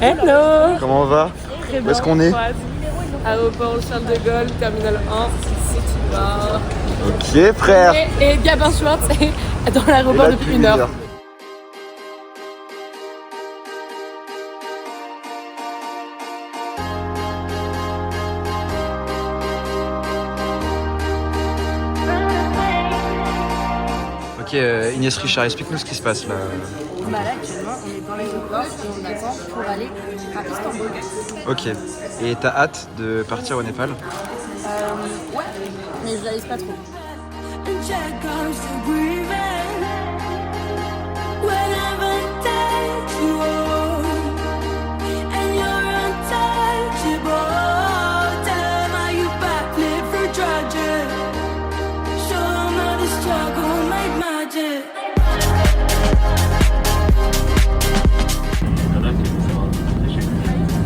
Hello. Comment on va? Où est-ce qu'on est? Aéroport Charles de Gaulle, terminal 1, City Bar. Ok frère. Et Gabin Schwartz est dans l'aéroport depuis 1 heure. Ok Inès Richard, explique-nous ce qui se passe là. Bah là actuellement on est dans l'aéroport et on attend pour aller à Istanbul. Ok. Et t'as hâte de partir au Népal? Ouais, mais je la laisse pas trop.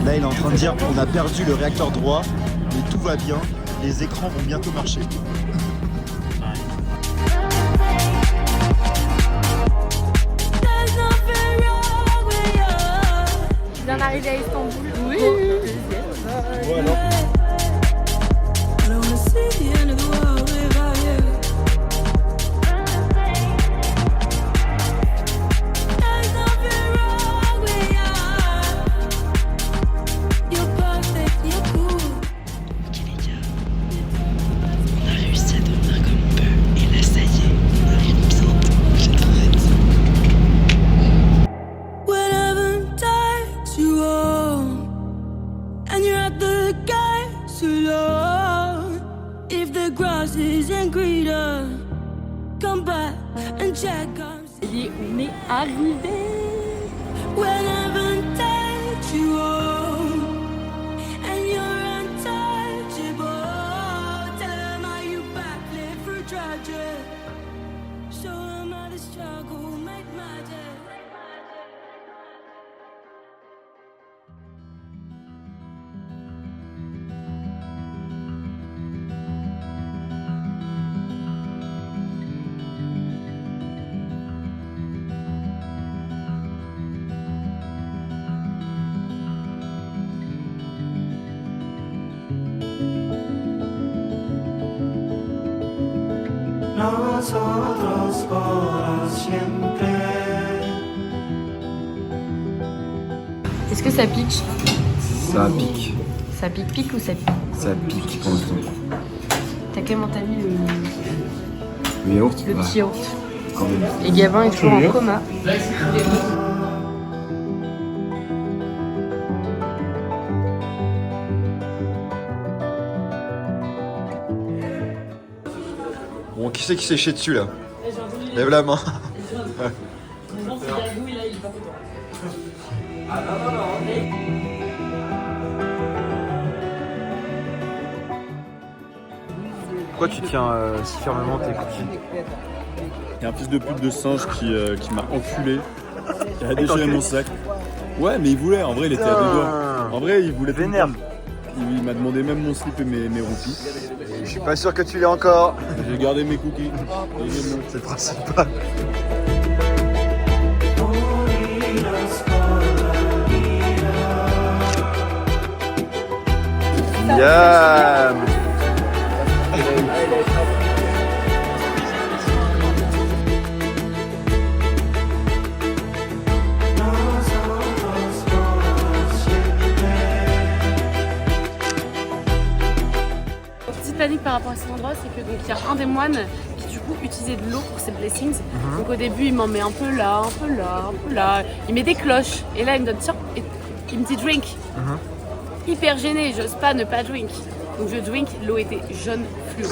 Là, il est en train de dire on a perdu le réacteur droit, mais tout va bien, les écrans vont bientôt marcher. Je viens d'arriver à Istanbul. Oui. Voilà. Et on est arrivé. Nosotros por siempre. Est-ce que ça pique? Ça pique. Ça pique ou ça pique? Ça pique pour le coup. T'as quand même entamé Le yaourt? le Ouais, petit yaourt. quand même. Et Gabin est toujours en coma. Bon, qui c'est qui s'est chié dessus là? Lève la main. Pourquoi tu tiens si fermement tes cookies? Il y a un fils de pute de singe qui m'a enculé, qui a déchiré mon sac. Ouais, mais il voulait, en vrai, il était à deux doigts. En vrai, il voulait tout Vénère. prendre. Il m'a demandé même mon slip et mes roupies. Je suis pas sûr que tu l'aies encore. J'ai gardé mes cookies. C'est le principal. Yam. Petite panique par rapport à cet endroit, c'est que donc il y a un des moines qui du coup utilisait de l'eau pour ses blessings. Donc au début il m'en met un peu là, un peu là, un peu là. Il met des cloches et là il me donne tiens, et il me dit drink. Hyper gêné, j'ose pas ne pas drink. Donc je drink, l'eau était jaune fluo.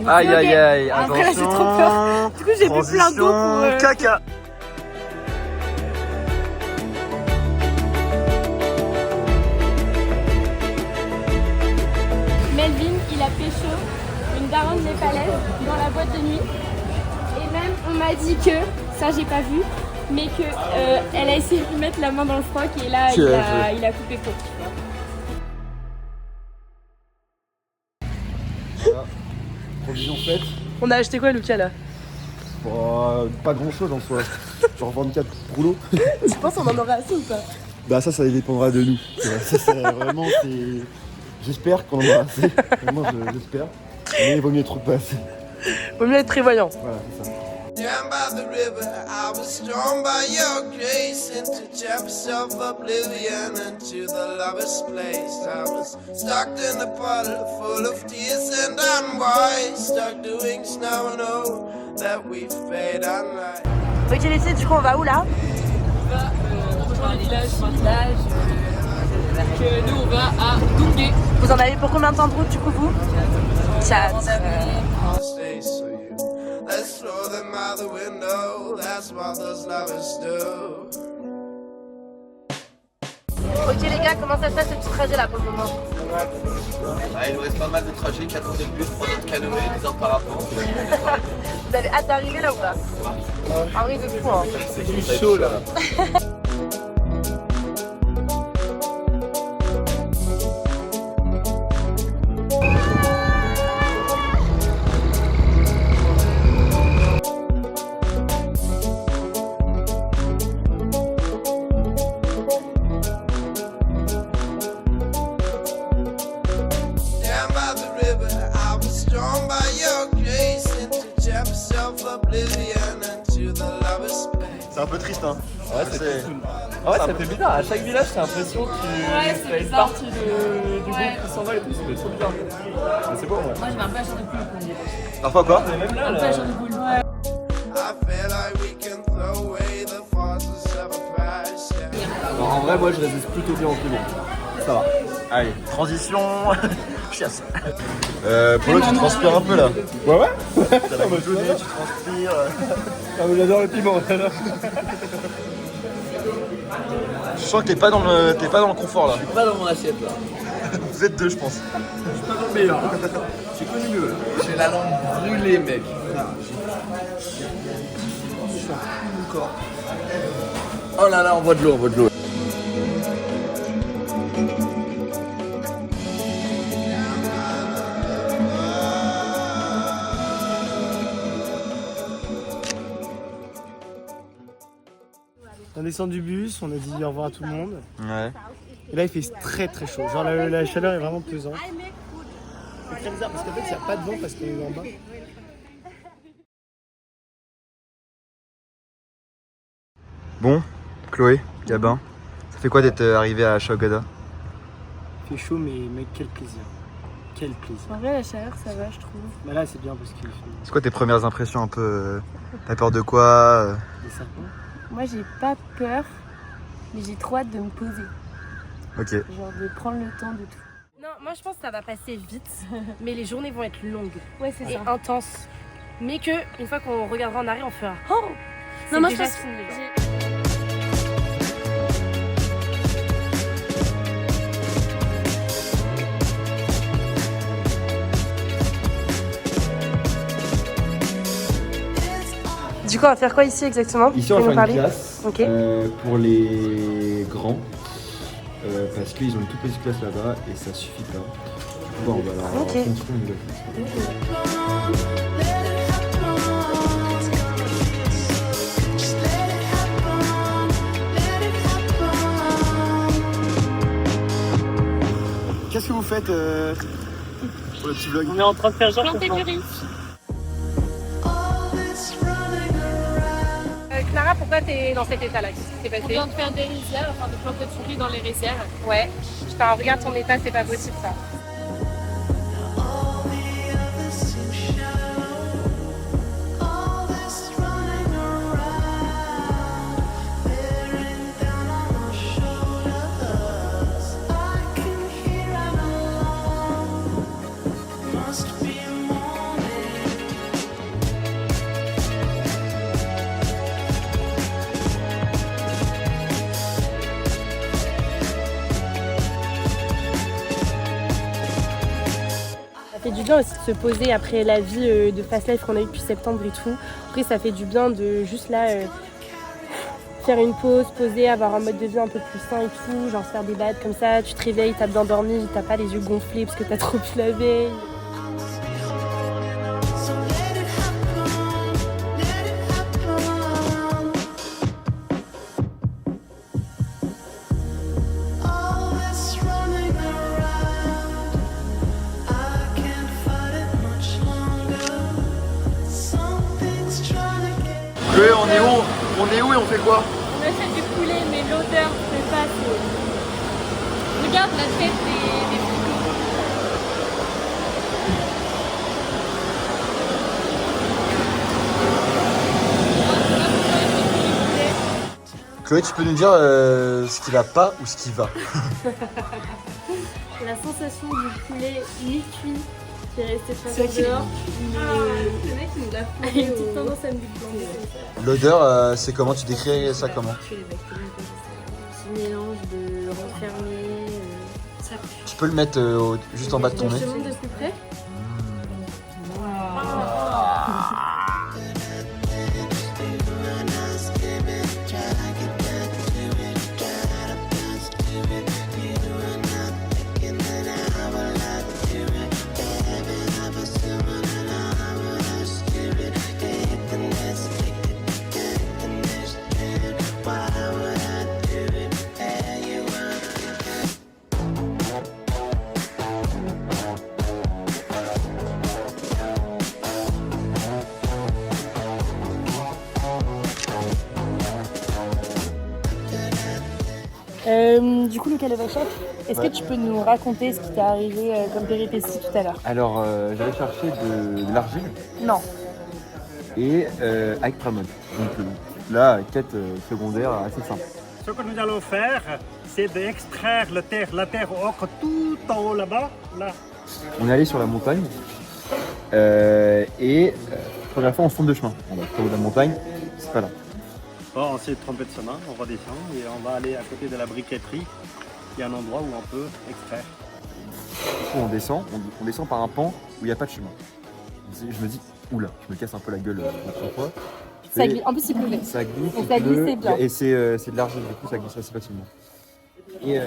Aïe aïe aïe, Après là j'ai trop peur. Du coup j'ai bu plein d'eau pour. Caca. Melvin, il a pécho une daronne népalaise dans la boîte de nuit. Et même, on m'a dit que, ça j'ai pas vu, mais que elle a essayé de lui mettre la main dans le froc et là, il a coupé court. Voilà. Provision faite. On a acheté quoi Lucas là? Pas grand chose en soi. Genre 24 rouleaux. Tu penses on en aurait assez ou pas? Bah ça dépendra de nous. Ça, c'est vraiment, c'est... J'espère qu'on en aura assez. Vraiment, j'espère. Mais il vaut mieux trop pas assez. Vaut mieux être prévoyant. Voilà, c'est ça. Down by the river, I was drawn by your grace into depths of oblivion, into the lover's place. I was stuck in a puddle full of tears and unwise, stuck doing snow and oh, that we've paid unright. Ok les filles, du coup on va où là? On va rejoindre le village. Que nous on va à Doungé. Vous en avez pour combien de temps de route du coup vous? 4. Stay so you, let's throw them out the window, that's what those lovers do. Ok les gars, comment ça se passe ce petit trajet là pour le moment? Ah, il nous reste pas mal de trajets, 4 heures de bus, 3 heures de canoë, 2 heures de parapente. Vous avez hâte d'arriver là ou pas? En vrai de fou hein. C'est chaud là. Down by the river, I was drawn by your grace into depths of oblivion, into the lover's place. C'est un peu triste, hein. Ouais, c'est cool. Ouais, ça fait bizarre. À chaque village, j'ai l'impression que c'est ça fait bizarre. partie du groupe qui s'en va et tout. Ça fait trop bizarre. Mais c'est beau, ouais. Moi j'ai un peu à changer de poule. Parfois quoi? Même là, Un peu à changer de poule. I feel like we can throw away the forces of a past. Yeah. Alors, en vrai, moi, je résiste plutôt bien au plus Ça va. Allez, transition. Chiasse. Polo, tu transpires un peu là. Ouais, ouais. T'as la goutte au nez, tu transpires. Ah, mais j'adore le piment. Je sens que t'es pas dans le confort là. Pas dans mon assiette là. Vous êtes deux, je pense. Je suis pas dans le meilleur. J'ai connu mieux. J'ai la langue brûlée, mec. Oh là là, on voit de l'eau, on voit de l'eau. On descend du bus, on a dit au revoir à tout le monde. Ouais. Et là, il fait très très chaud. Genre, la chaleur est vraiment pesante. C'est très bizarre parce qu'en fait, il n'y a pas de vent parce qu'on est en bas. Bon, Chloé, Gabin, ça fait quoi d'être arrivé à Chaugada? Il fait chaud, mais quel plaisir. Quel plaisir. En vrai la chaleur ça va je trouve. Bah là, c'est bien parce qu'il fait C'est quoi tes premières impressions un peu T'as peur de quoi des serpents. Moi j'ai pas peur, mais j'ai trop hâte de me poser. Ok. Genre de prendre le temps de tout. Non, moi je pense que ça va passer vite, mais les journées vont être longues Ouais c'est et ça. intenses. Mais que une fois qu'on regardera en arrière, on fera oh. Non moi je déjà pense fini. Du coup, on va faire quoi ici exactement? Ici, on Tu peux va nous faire une parler classe Ok. pour les grands parce qu'ils ont une toute petite classe là-bas et ça suffit pas. Bon, on va leur Ok. construire une nouvelle classe. Qu'est-ce que vous faites pour le petit vlog? On est en train de faire genre. Planter du riz. Clara, pourquoi t'es dans cet état-là? Qu'est-ce qui s'est On passé? vient de faire des rizières, enfin de planter du riz dans les rizières. Ouais. Putain, regarde ton état, c'est pas possible ça. Ça fait du bien aussi de se poser après la vie de fast life qu'on a eu depuis septembre et tout. Après ça fait du bien de juste là faire une pause, poser, avoir un mode de vie un peu plus sain et tout, genre faire des balades comme ça, tu te réveilles, t'as bien dormi, t'as pas les yeux gonflés parce que t'as trop bu la veille. Chloé, on est où? On est où et on fait quoi? On achète du poulet, mais l'odeur, c'est pas assez. Regarde la tête des frigos. Chloé, tu peux nous dire ce qui va pas ou ce qui va? La sensation du poulet mi-cuit qui est resté très dehors. Le mec il nous l'a fait. Il a une petite tendance à me déblander comme ça. L'odeur, c'est comment? Tu décrirais ça comment? Un petit mélange de renfermé. Ça pue. Tu peux le mettre juste en bas de ton nez? Je te montre de plus près. Du coup, Lucas Levachef, est-ce que tu peux nous raconter ce qui t'est arrivé comme péripétie tout à l'heure? Alors, j'allais chercher de l'argile Non. et avec Tramon. Donc là, quête secondaire assez simple. Ce que nous allons faire, c'est d'extraire la terre ocre tout en haut là-bas. Là. On est allé sur la montagne première fois on se trompe de chemin. On va au haut de la montagne, c'est pas là. Bon, on s'est trompé de chemin, on redescend et on va aller à côté de la briqueterie. Il y a un endroit où on peut extraire. Du coup, on descend par un pan où il n'y a pas de chemin. Je me dis, oula, je me casse un peu la gueule l'autre fois. Ça glisse. En plus, il pleuvait. Ça glisse, donc ça glissait bien. Et c'est de l'argile, du coup ça glisse assez facilement. Et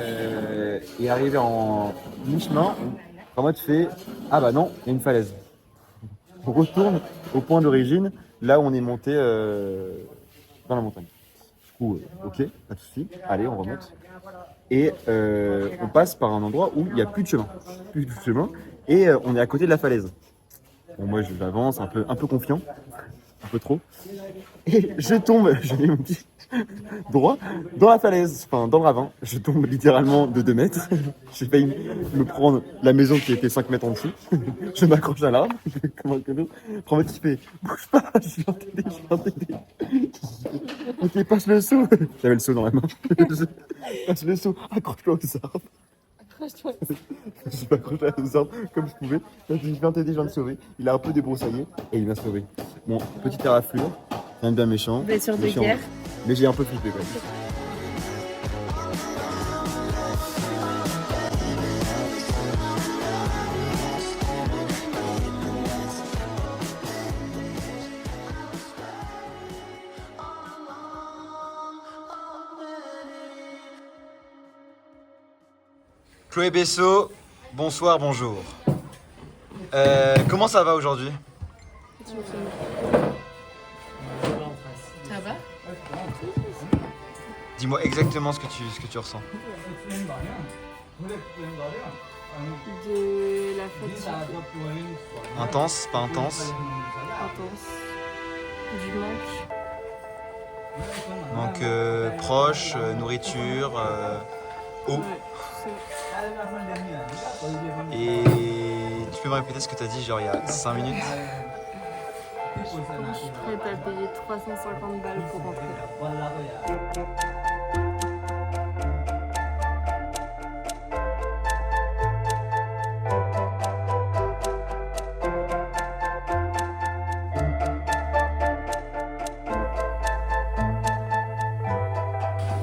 arrivé en mi-chemin, Ramon fait, ah bah non, il y a une falaise. On retourne au point d'origine, là où on est monté dans la montagne. Du coup, ok, pas de souci, allez, on remonte. Et on passe par un endroit où il n'y a plus de chemin. Et on est à côté de la falaise. Bon, moi j'avance un peu confiant, un peu trop. Et je tombe, je mets mon pied droit dans la falaise, enfin dans le ravin. Je tombe littéralement de 2 mètres. J'ai failli me prendre la maison qui était 5 mètres en dessous. Je m'accroche à l'arbre, comme un connard. Prends votre type, bouge pas, je viens t'aider. Ok, passe le seau. J'avais le seau dans la main. Passe le seau, accroche-toi aux arbres. Accroche-toi. Je suis accroché aux arbres comme je pouvais. Il a dit, je viens t'aider, je viens te sauver. Il a un peu débroussaillé et il m'a sauvé. Bon, petite éraflure, rien de bien méchant. Blessure de Méchant. guerre. Mais j'ai un peu flippé quand même. Chloé Bessot, bonsoir, bonjour. Comment ça va aujourd'hui? Ça va? Dis-moi exactement ce que tu ressens. De la fatigue. Intense, pas intense? Intense. Du manque. Donc proche, nourriture, eau. Ouais, tout ça. Et tu peux me répéter ce que tu as dit genre il y a 5 minutes? Je suis prête à payer 350 balles pour rentrer.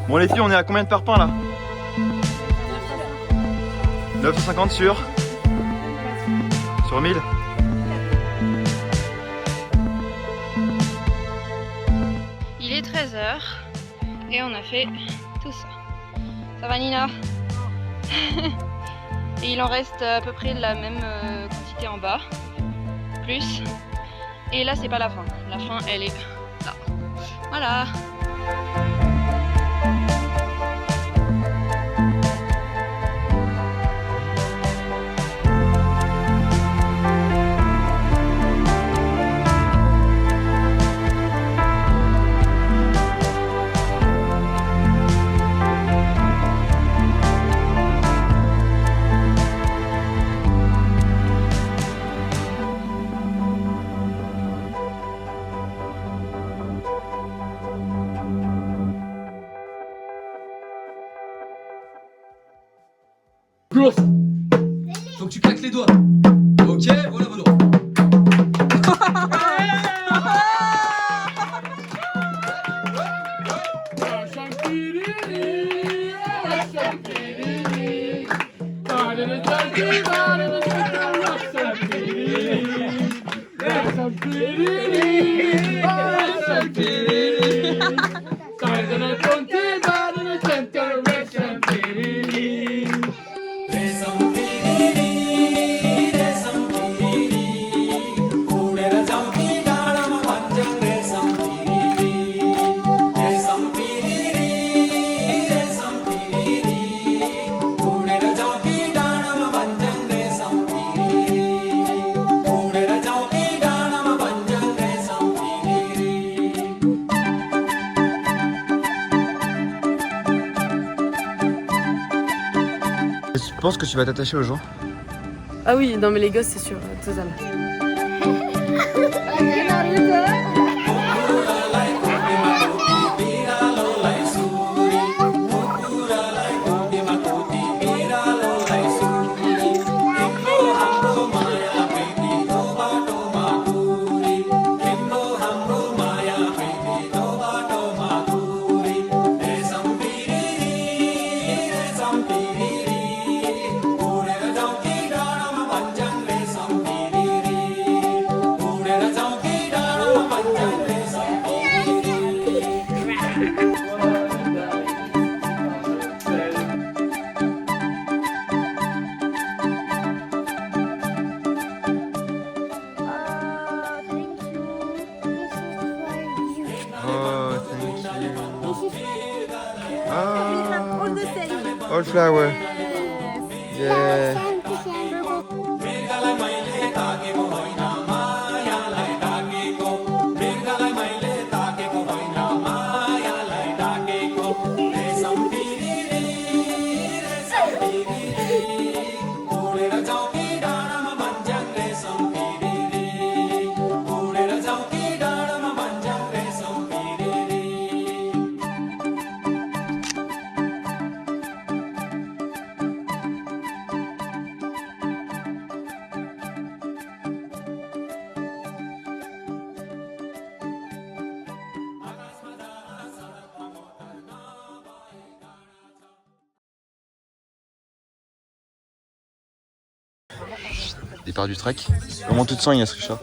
Bon les filles, on est à combien de parpaings là? 950 sur 1000. Il est 13h et on a fait tout ça. Ça va Nina? Et il en reste à peu près la même quantité en bas. Plus. Et là c'est pas la fin. La fin elle est là. Voilà. Close. Faut que tu claques les doigts. Ok, voilà vos doigts. Je pense que tu vas t'attacher aux gens. Ah oui, non mais les gosses c'est sûr, total. All flower. Yeah. Départ du trek. Comment tu te sens, Inès Richard?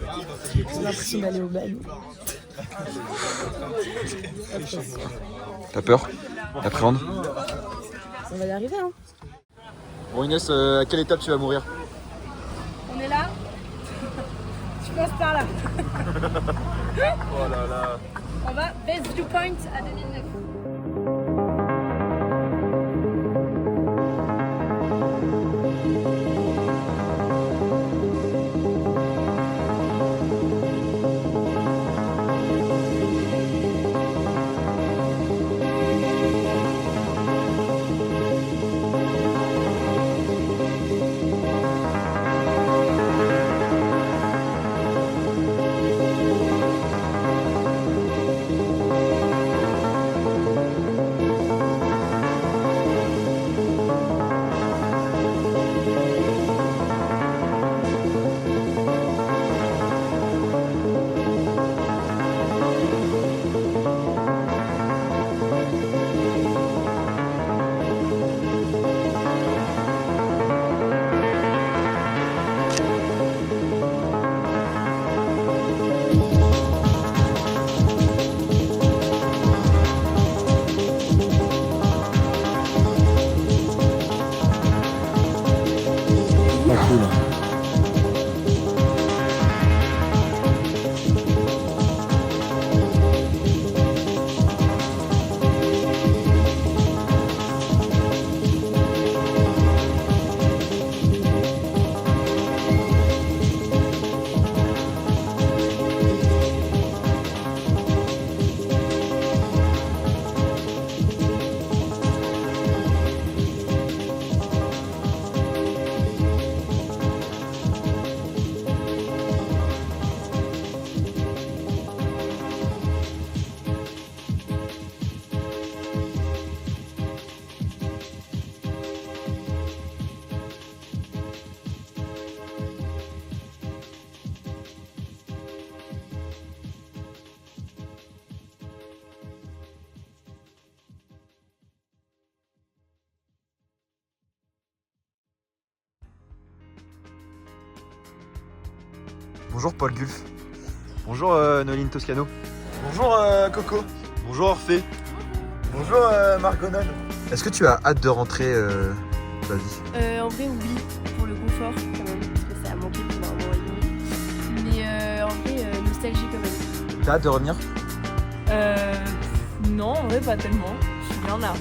J'ai l'impression d'aller au bal. T'as peur? T'appréhendes? On va y arriver, hein. Bon, Inès, à quelle étape tu vas mourir? On est là. Je pense par là. Oh là là. On va Best Viewpoint à 2009. Bonjour Paul Gulf. Bonjour Noline Toscano. Bonjour Coco. Bonjour Orphée. Bonjour Margonade. Est-ce que tu as hâte de rentrer vas-y. En vrai, oui, pour le confort quand même, parce que ça a manqué pendant un mois et demi. Mais en vrai, nostalgie quand même. T'as hâte de revenir? Non, en vrai, pas tellement. Je suis bien là.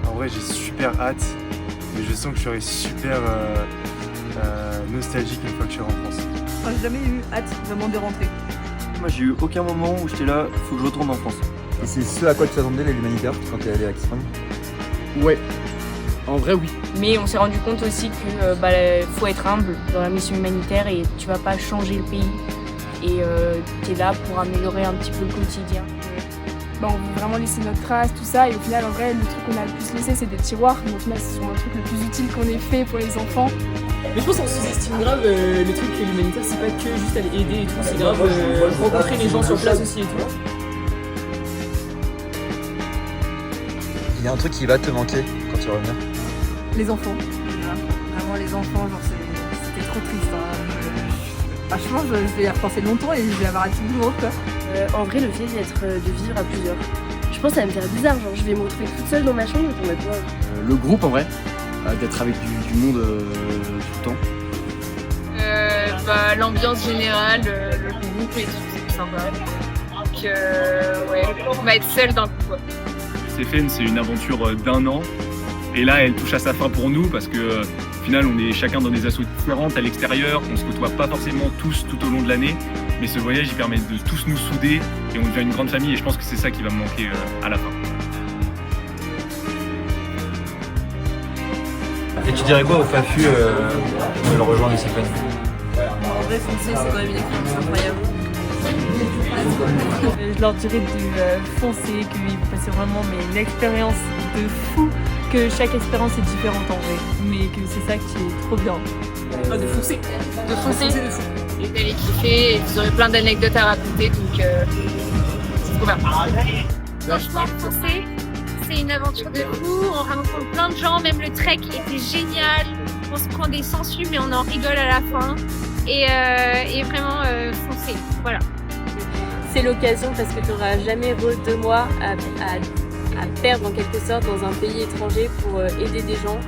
En vrai, j'ai super hâte, mais je sens que je serai super nostalgique une fois que je serai en France. Enfin, j'ai jamais eu hâte vraiment de rentrer. Moi, j'ai eu aucun moment où j'étais là, faut que je retourne en France. Et c'est ce à quoi tu t'attendais, les humanitaires, quand t'es allé à Kingston? Ouais, en vrai oui. Mais on s'est rendu compte aussi que faut être humble dans la mission humanitaire et tu vas pas changer le pays. Et tu es là pour améliorer un petit peu le quotidien. On veut vraiment laisser notre trace, tout ça, et au final, en vrai, le truc qu'on a le plus laissé, c'est des tiroirs. Donc au final, ce sont le truc le plus utile qu'on ait fait pour les enfants. Mais je pense qu'on sous-estime grave le truc que l'humanitaire, c'est pas que juste aller aider et tout, c'est grave rencontrer les gens sur place aussi et tout. Il y a un truc qui va te manquer quand tu vas revenir? Les enfants. Vraiment les enfants, genre c'était trop triste. Franchement, je vais y repenser longtemps et je vais avoir un petit boulot quoi. En vrai, le fait de vivre à plusieurs. Je pense que ça va me faire bizarre, genre je vais me retrouver toute seule dans ma chambre pour mettre moi. Le groupe en vrai, d'être avec du monde tout le temps. L'ambiance générale, le groupe et tout, c'est sympa. Donc ouais, on va être seul dans le coup quoi. CFN, c'est une aventure d'1 an. Et là, elle touche à sa fin pour nous parce que au final, on est chacun dans des assos différentes à l'extérieur. On se côtoie pas forcément tous tout au long de l'année. Mais ce voyage, il permet de tous nous souder et on devient une grande famille. Et je pense que c'est ça qui va me manquer à la fin. Et tu dirais quoi au FAFU de le rejoindre ici? En vrai, foncer, c'est quand même une expérience incroyable. Je leur dirais de foncer, qu'ils vont passer vraiment une expérience de fou, que chaque expérience est différente en vrai, mais que c'est ça qui est trop bien. De foncer. De foncer. Et d'aller kiffer, et vous aurez plein d'anecdotes à raconter, donc c'est trop bien. Franchement, foncer, c'est une aventure de fou, on rencontre plein de gens, même le trek était génial, on se prend des sangsues mais on en rigole à la fin, et vraiment foncer, voilà. C'est l'occasion parce que tu n'auras jamais 2 mois à perdre en quelque sorte dans un pays étranger pour aider des gens.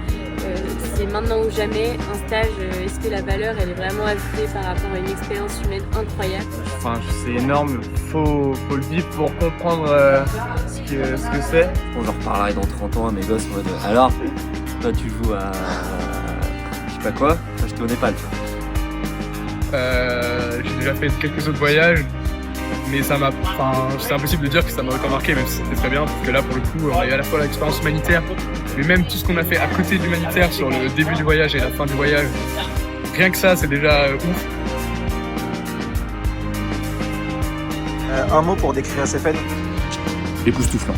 C'est maintenant ou jamais. Un stage, est-ce que la valeur elle est vraiment ajoutée par rapport à une expérience humaine incroyable? Enfin, c'est énorme, faut le vivre pour comprendre ce que c'est. On leur reparlerai dans 30 ans à mes gosses en mode alors, toi tu joues à je sais pas quoi, moi j'étais au Népal, tu vois. J'ai déjà fait quelques autres voyages, mais c'est impossible de dire que ça m'a autant marqué, même si c'était très bien, parce que là pour le coup on a eu à la fois l'expérience humanitaire, mais même tout ce qu'on a fait à côté de l'humanitaire sur le début du voyage et la fin du voyage, rien que ça c'est déjà ouf. Un mot pour décrire CFN? Époustouflant.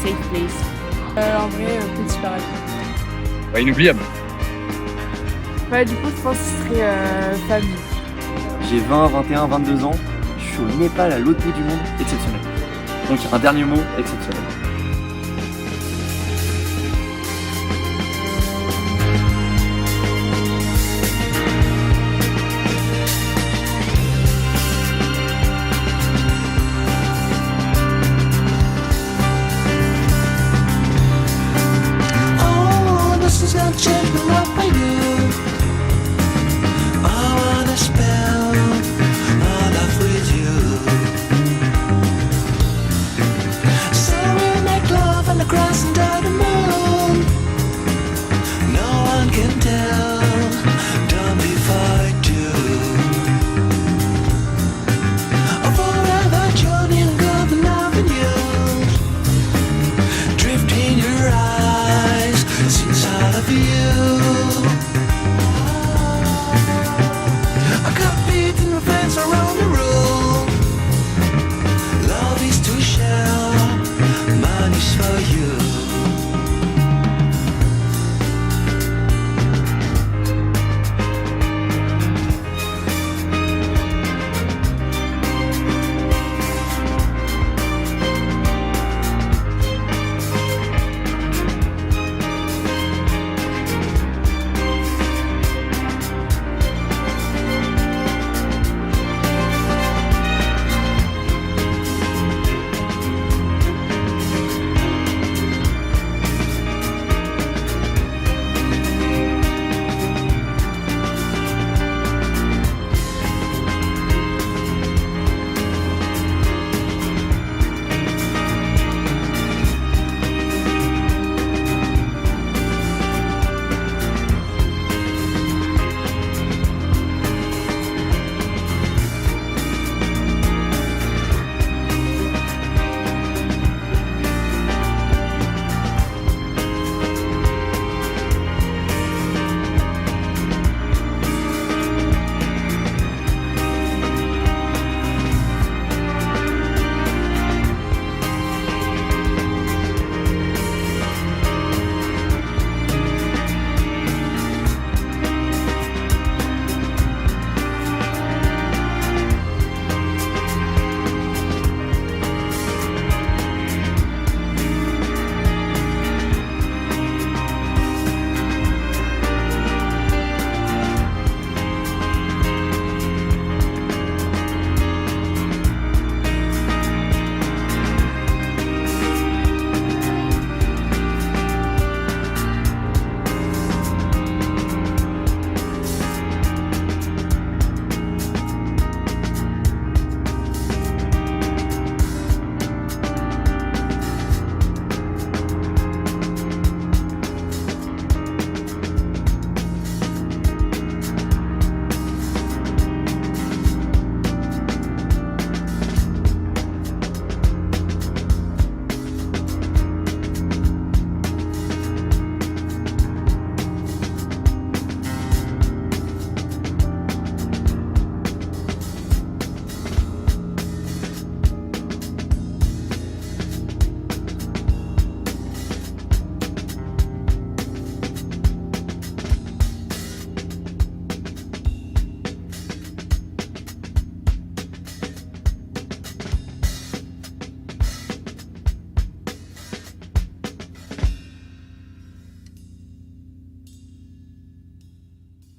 Safe place. En vrai, petit paradis. Inoubliable. Ouais, du coup, je pense que ce serait famille. J'ai 20, 21, 22 ans, je suis au Népal à l'autre bout du monde, exceptionnel. Donc un dernier mot, exceptionnel. Oh, this is gonna change my life I do. I wanna spend my life with you. So we'll make love on the grass under the moon. No one can tell, don't be fight to. A forever journey and good loving you. Drift in your eyes, since I love you. I got beat in the fence around the room. Love is to share, money's for you.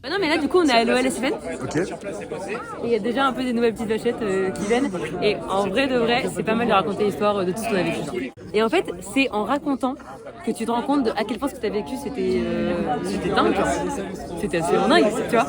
Bah non, mais là, du coup, on est à l'OLSFN. Ok. Et il y a déjà un peu des nouvelles petites vachettes qui viennent. Et en vrai de vrai, c'est pas mal de raconter l'histoire de tout ce qu'on a vécu. Et en fait, c'est en racontant que tu te rends compte de à quel point ce que tu as vécu, c'était dingue. C'était assez dingue, tu vois.